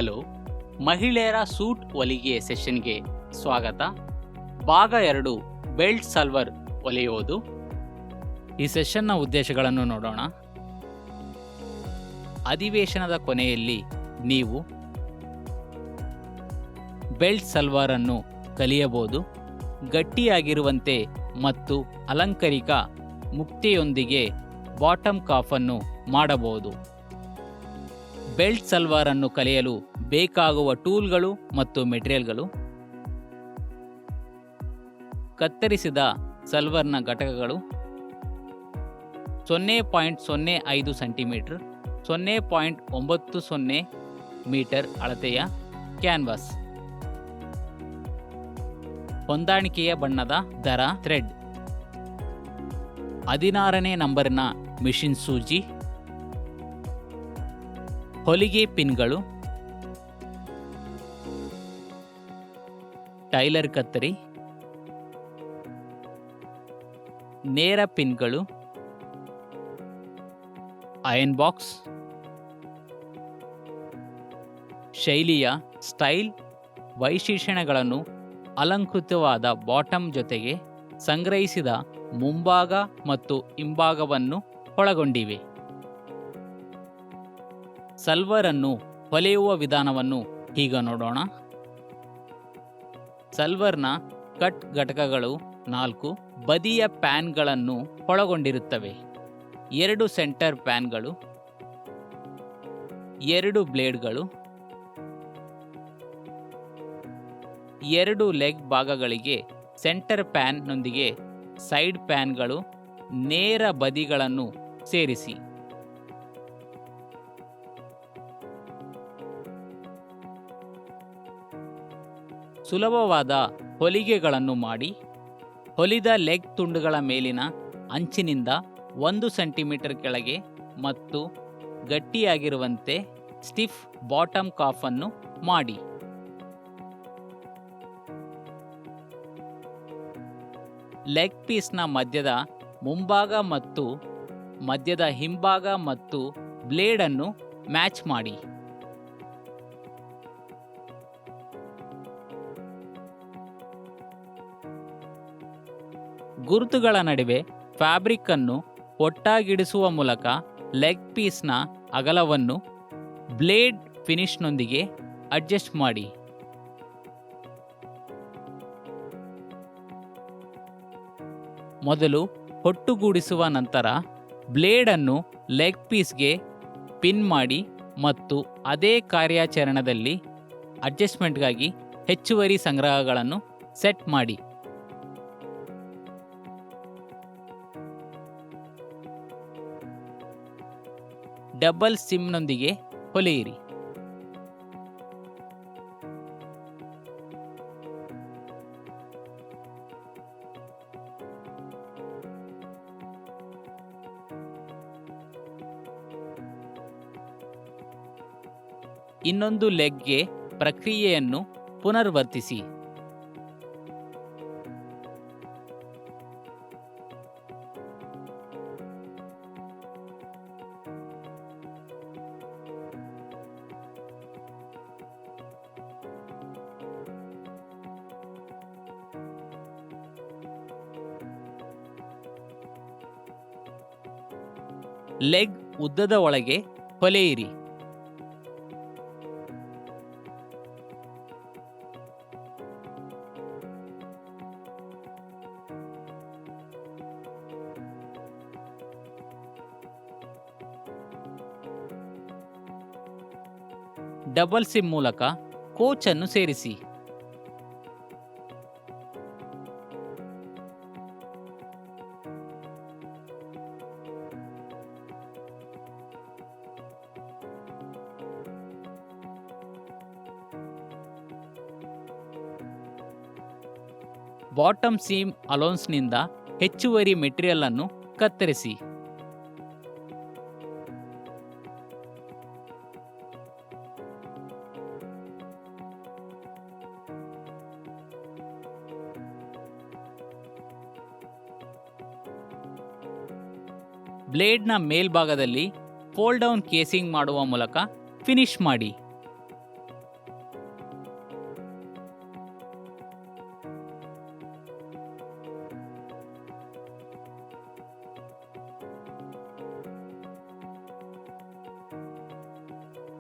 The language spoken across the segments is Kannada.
ಹಲೋ, ಮಹಿಳೆಯರ ಸೂಟ್ ಹೊಲಿಗೆ ಸೆಷನ್ಗೆ ಸ್ವಾಗತ. ಭಾಗ 2, ಬೆಲ್ಟ್ ಸಲ್ವರ್ ಹೊಲಿಯೋದು. ಈ ಸೆಷನ್ನ ಉದ್ದೇಶಗಳನ್ನು ನೋಡೋಣ. ಅಧಿವೇಶನದ ಕೊನೆಯಲ್ಲಿ ನೀವು ಬೆಲ್ಟ್ ಸಲ್ವಾರನ್ನು ಕಲಿಯಬಹುದು. ಗಟ್ಟಿಯಾಗಿರುವಂತೆ ಮತ್ತು ಅಲಂಕಾರಿಕ ಮುಕ್ತೆಯೊಂದಿಗೆ ಬಾಟಮ್ ಕಾಫನ್ನು ಮಾಡಬಹುದು. ಬೆಲ್ಟ್ ಸಲ್ವಾರನ್ನು ಕಲಿಯಲು ಬೇಕಾಗುವ ಟೂಲ್ಗಳು ಮತ್ತು ಮೆಟೀರಿಯಲ್ಗಳು: ಕತ್ತರಿಸಿದ ಸಲ್ವಾರ್ನ ಘಟಕಗಳು 0.05 ಸೆಂಟಿಮೀಟರ್, 0.90 ಮೀಟರ್ ಅಳತೆಯ ಕ್ಯಾನ್ವಾಸ್, ಹೊಂದಾಣಿಕೆಯ ಬಣ್ಣದ ದಾರ ಥ್ರೆಡ್, 16ನೇ ನಂಬರಿನ ಮಿಷಿನ್ ಸೂಜಿ, ಹೊಲಿಗೆ ಪಿನ್ಗಳು, ಟೈಲರ್ ಕತ್ತರಿ, ನೇರ ಪಿನ್ಗಳು, ಐರನ್ ಬಾಕ್ಸ್, ಶೈಲಿಯ ಸ್ಟೈಲ್ ವೈಶಿಷ್ಟ್ಯಗಳನ್ನು ಅಲಂಕೃತವಾದ ಬಾಟಮ್ ಜೊತೆಗೆ ಸಂಗ್ರಹಿಸಿದ ಮುಂಭಾಗ ಮತ್ತು ಹಿಂಭಾಗವನ್ನು ಒಳಗೊಂಡಿವೆ. ಸಲ್ವಾರನ್ನು ಹೊಲೆಯುವ ವಿಧಾನವನ್ನು ಈಗ ನೋಡೋಣ. ಸಲ್ವಾರ್ನ ಕಟ್ ಘಟಕಗಳು 4 ಬದಿಯ ಪ್ಯಾನ್ಗಳನ್ನು ಒಳಗೊಂಡಿರುತ್ತವೆ. 2 ಸೆಂಟರ್ ಪ್ಯಾನ್ಗಳು, 2 ಬ್ಲೇಡ್ಗಳು, 2 ಲೆಗ್ ಭಾಗಗಳಿಗೆ ಸೆಂಟರ್ ಪ್ಯಾನ್ನೊಂದಿಗೆ ಸೈಡ್ ಪ್ಯಾನ್ಗಳು, ನೇರ ಬದಿಗಳನ್ನು ಸೇರಿಸಿ. ಸುಲಭವಾದ ಹೊಲಿಗೆಗಳನ್ನು ಮಾಡಿ. ಹೊಲಿದ ಲೆಗ್ ತುಂಡುಗಳ ಮೇಲಿನ ಅಂಚಿನಿಂದ 1 ಸೆಂಟಿಮೀಟರ್ ಕೆಳಗೆ ಮತ್ತು ಗಟ್ಟಿಯಾಗಿರುವಂತೆ ಸ್ಟಿಫ್ ಬಾಟಮ್ ಕಾಫನ್ನು ಮಾಡಿ. ಲೆಗ್ ಪೀಸ್ನ ಮಧ್ಯದ ಮುಂಭಾಗ ಮತ್ತು ಮಧ್ಯದ ಹಿಂಭಾಗ ಮತ್ತು ಬ್ಲೇಡನ್ನು ಮ್ಯಾಚ್ ಮಾಡಿ. ಗುರುತುಗಳ ನಡುವೆ ಫ್ಯಾಬ್ರಿಕ್ ಅನ್ನು ಒಟ್ಟಾಗಿಡಿಸುವ ಮೂಲಕ ಲೆಗ್ ಪೀಸ್ನ ಅಗಲವನ್ನು ಬ್ಲೇಡ್ ಫಿನಿಶ್ನೊಂದಿಗೆ ಅಡ್ಜಸ್ಟ್ ಮಾಡಿ. ಮೊದಲು ಒಟ್ಟುಗೂಡಿಸುವ ನಂತರ ಬ್ಲೇಡನ್ನು ಲೆಗ್ ಪೀಸ್ಗೆ ಪಿನ್ ಮಾಡಿ ಮತ್ತು ಅದೇ ಕಾರ್ಯಾಚರಣೆಯಲ್ಲಿ ಅಡ್ಜಸ್ಟ್ಮೆಂಟ್ಗಾಗಿ ಹೆಚ್ಚುವರಿ ಸಂಗ್ರಹಗಳನ್ನು ಸೆಟ್ ಮಾಡಿ. ಡಬಲ್ ಸಿಮ್ನೊಂದಿಗೆ ಹೊಲೆಯಿರಿ. ಇನ್ನೊಂದು ಲೆಗ್ಗೆ ಪ್ರಕ್ರಿಯೆಯನ್ನು ಪುನರ್ವರ್ತಿಸಿ. ಲೆಗ್ ಉದ್ದದ ಒಳಗೆ ಹೊಲೆಯಿರಿ. ಡಬಲ್ ಸಿಮ್ ಮೂಲಕ ಕೋಚನ್ನು ಸೇರಿಸಿ. ಬಾಟಮ್ ಸೀಮ್ ಅಲೋನ್ಸ್ನಿಂದ ಹೆಚ್ಚುವರಿ ಮೆಟೀರಿಯಲ್ ಅನ್ನು ಕತ್ತರಿಸಿ. ಬ್ಲೇಡ್ನ ಮೇಲ್ಭಾಗದಲ್ಲಿ ಫೋಲ್ಡ್ ಡೌನ್ ಕೇಸಿಂಗ್ ಮಾಡುವ ಮೂಲಕ ಫಿನಿಶ್ ಮಾಡಿ.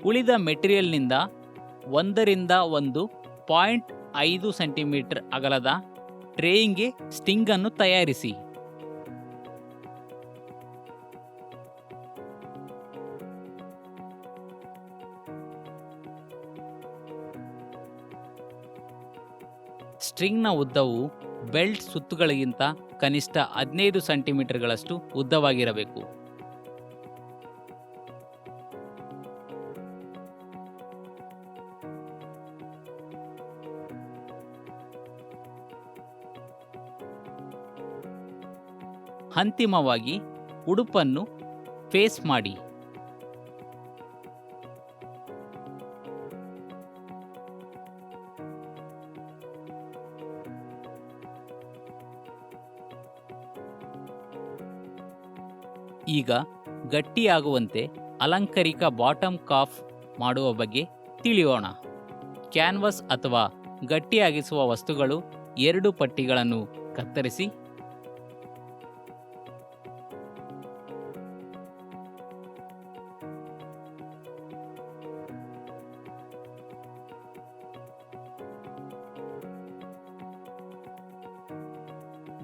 ಉಳಿದ ಮೆಟೀರಿಯಲ್ನಿಂದ 1.5 ಸೆಂಟಿಮೀಟರ್ ಅಗಲದ ಟ್ರೇಯಿಂಗ್ಗೆ ಸ್ಟಿಂಗನ್ನು ತಯಾರಿಸಿ. ಸ್ಟ್ರಿಂಗ್ನ ಉದ್ದವು ಬೆಲ್ಟ್ ಸುತ್ತುಗಳಿಗಿಂತ ಕನಿಷ್ಠ 15 ಸೆಂಟಿಮೀಟರ್ಗಳಷ್ಟು ಉದ್ದವಾಗಿರಬೇಕು. ಅಂತಿಮವಾಗಿ ಉಡುಪನ್ನು ಫೇಸ್ ಮಾಡಿ. ಈಗ ಗಟ್ಟಿಯಾಗುವಂತೆ ಅಲಂಕಾರಿಕ ಬಾಟಮ್ ಕಾಫ್ ಮಾಡುವ ಬಗ್ಗೆ ತಿಳಿಯೋಣ. ಕ್ಯಾನ್ವಾಸ್ ಅಥವಾ ಗಟ್ಟಿಯಾಗಿಸುವ ವಸ್ತುಗಳು 2 ಪಟ್ಟಿಗಳನ್ನು ಕತ್ತರಿಸಿ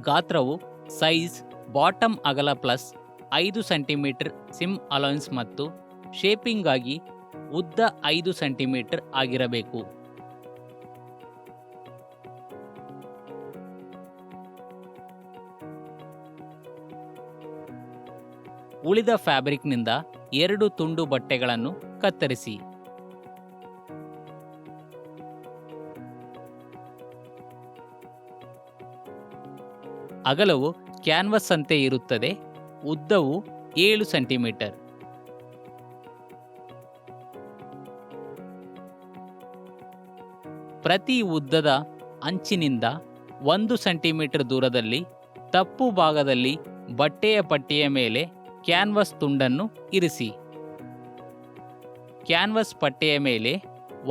ಗಾತ್ರವು ಸೈಜ್ ಬಾಟಮ್ ಅಗಲ ಪ್ಲಸ್ 5 ಸೆಂಟಿಮೀಟರ್ ಸಿಮ್ ಅಲೌನ್ಸ್ ಮತ್ತು ಶೇಪಿಂಗ್ ಆಗಿ ಉದ್ದ 5 ಸೆಂಟಿಮೀಟರ್ ಆಗಿರಬೇಕು. ಉಳಿದ ಫ್ಯಾಬ್ರಿಕ್ನಿಂದ 2 ತುಂಡು ಬಟ್ಟೆಗಳನ್ನು ಕತ್ತರಿಸಿ. ಅಗಲವು ಕ್ಯಾನ್ವಾಸ್ ಅಂತೆ ಇರುತ್ತದೆ. ಉದ್ದವು 7 ಸೆಂಟಿಮೀಟರ್. ಪ್ರತಿ ಉದ್ದದ ಅಂಚಿನಿಂದ 1 ಸೆಂಟಿಮೀಟರ್ ದೂರದಲ್ಲಿ ತಪ್ಪು ಭಾಗದಲ್ಲಿ ಬಟ್ಟೆಯ ಪಟ್ಟಿಯ ಮೇಲೆ ಕ್ಯಾನ್ವಾಸ್ ತುಂಡನ್ನು ಇರಿಸಿ. ಕ್ಯಾನ್ವಾಸ್ ಪಟ್ಟೆಯ ಮೇಲೆ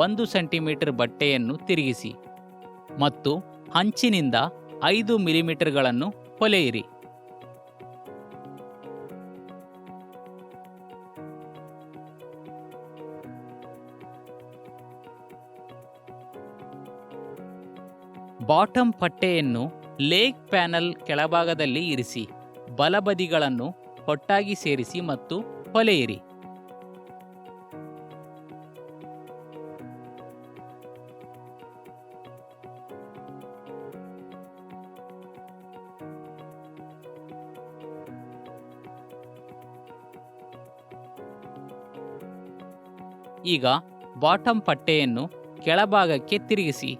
1 ಸೆಂಟಿಮೀಟರ್ ಬಟ್ಟೆಯನ್ನು ತಿರುಗಿಸಿ ಮತ್ತು ಅಂಚಿನಿಂದ 5 ಮಿಲಿಮೀಟರ್ಗಳನ್ನು ಹೊಲೆಯಿರಿ. ಬಾಟಮ್ ಪಟ್ಟೆಯನ್ನು ಲೆಗ್ ಪ್ಯಾನಲ್ ಕೆಳಭಾಗದಲ್ಲಿ ಇರಿಸಿ. ಬಲಬದಿಗಳನ್ನು ಒಟ್ಟಾಗಿ ಸೇರಿಸಿ ಮತ್ತು ಹೊಲೆಯಿರಿ. ಈಗ ಬಾಟಮ್ ಪಟ್ಟೆಯನ್ನು ಕೆಳಭಾಗಕ್ಕೆ ತಿರುಗಿಸಿ.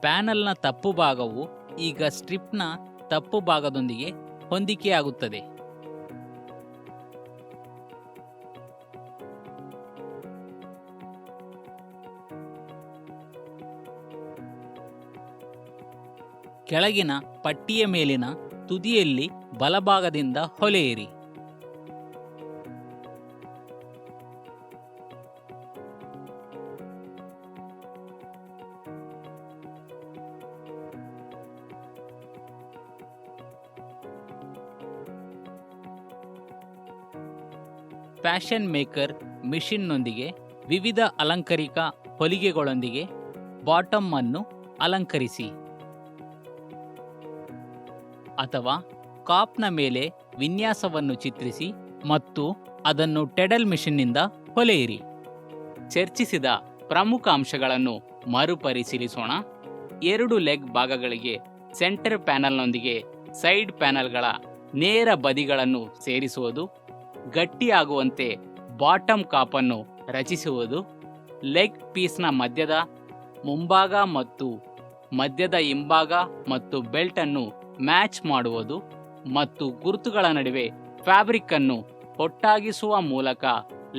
ಪ್ಯಾನಲ್ನ ತಪ್ಪು ಭಾಗವು ಈಗ ಸ್ಟ್ರಿಪ್ನ ತಪ್ಪು ಭಾಗದೊಂದಿಗೆ ಹೊಂದಿಕೆಯಾಗುತ್ತದೆ. ಕೆಳಗಿನ ಪಟ್ಟಿಯ ಮೇಲಿನ ತುದಿಯಲ್ಲಿ ಬಲಭಾಗದಿಂದ ಹೊಲೆಯಿರಿ. ಫ್ಯಾಷನ್ ಮೇಕರ್ ಮಿಷಿನ್ನೊಂದಿಗೆ ವಿವಿಧ ಅಲಂಕಾರಿಕ ಹೊಲಿಗೆಗಳೊಂದಿಗೆ ಬಾಟಮ್ ಅನ್ನು ಅಲಂಕರಿಸಿ ಅಥವಾ ಕಾಪ್ನ ಮೇಲೆ ವಿನ್ಯಾಸವನ್ನು ಚಿತ್ರಿಸಿ ಮತ್ತು ಅದನ್ನು ಟೆಡಲ್ ಮಿಷನ್ನಿಂದ ಹೊಲೆಯಿರಿ. ಚರ್ಚಿಸಿದ ಪ್ರಮುಖ ಅಂಶಗಳನ್ನು ಮರುಪರಿಶೀಲಿಸೋಣ. 2 ಲೆಗ್ ಭಾಗಗಳಿಗೆ ಸೆಂಟರ್ ಪ್ಯಾನಲ್ನೊಂದಿಗೆ ಸೈಡ್ ಪ್ಯಾನಲ್ಗಳ ನೇರ ಬದಿಗಳನ್ನು ಸೇರಿಸುವುದು, ಗಟ್ಟಿಯಾಗುವಂತೆ ಬಾಟಮ್ ಕಾಪನ್ನು ರಚಿಸುವುದು, ಲೆಗ್ ಪೀಸ್ನ ಮಧ್ಯದ ಮುಂಭಾಗ ಮತ್ತು ಮಧ್ಯದ ಹಿಂಭಾಗ ಮತ್ತು ಬೆಲ್ಟನ್ನು ಮ್ಯಾಚ್ ಮಾಡುವುದು ಮತ್ತು ಗುರುತುಗಳ ನಡುವೆ ಫ್ಯಾಬ್ರಿಕ್ ಅನ್ನು ಒಟ್ಟಾಗಿಸುವ ಮೂಲಕ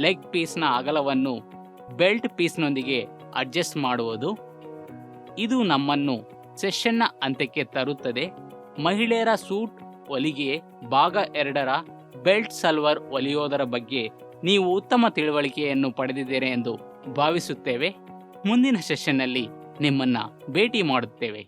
ಲೆಗ್ ಪೀಸ್ನ ಅಗಲವನ್ನು ಬೆಲ್ಟ್ ಪೀಸ್ನೊಂದಿಗೆ ಅಡ್ಜಸ್ಟ್ ಮಾಡುವುದು. ಇದು ನಮ್ಮನ್ನು ಸೆಷನ್ನ ಅಂತ್ಯಕ್ಕೆ ತರುತ್ತದೆ. ಮಹಿಳೆಯರ ಸೂಟ್ ಹೊಲಿಗೆ ಭಾಗ 2ರ ಬೆಲ್ಟ್ ಸಲ್ವಾರ್ ಹೊಲಿಯೋದರ ಬಗ್ಗೆ ನೀವು ಉತ್ತಮ ತಿಳುವಳಿಕೆಯನ್ನು ಪಡೆದಿದ್ದೀರಿ ಎಂದು ಭಾವಿಸುತ್ತೇವೆ. ಮುಂದಿನ ಸೆಷನ್ನಲ್ಲಿ ನಿಮ್ಮನ್ನು ಭೇಟಿ ಮಾಡುತ್ತೇವೆ.